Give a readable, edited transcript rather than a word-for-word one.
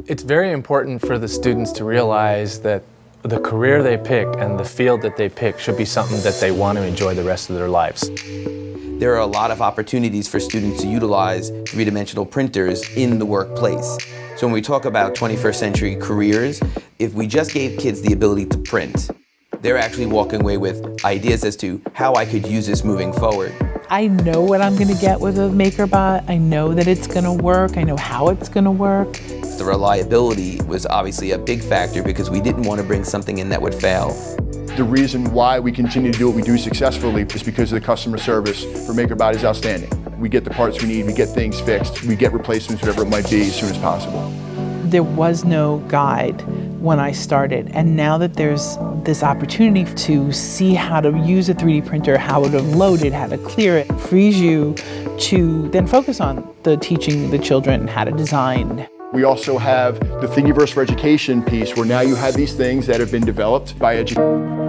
It's very important for the students to realize that the career they pick and the field that they pick should be something that they want to enjoy the rest of their lives. There are a lot of opportunities for students to utilize three-dimensional printers in the workplace. So when we talk about 21st century careers, if we just gave kids the ability to print, they're actually walking away with ideas as to how I could use this moving forward. I know what I'm going to get with a MakerBot. I know that it's going to work. I know how it's going to work. The reliability was obviously a big factor because we didn't want to bring something in that would fail. The reason why we continue to do what we do successfully is because of the customer service for MakerBot is outstanding. We get the parts we need, we get things fixed, we get replacements, whatever it might be, as soon as possible. There was no guide when I started, and now that there's this opportunity to see how to use a 3D printer, how to load it, how to clear it, frees you to then focus on the teaching the children how to design. We also have the Thingiverse for Education piece where now you have these things that have been developed by educators.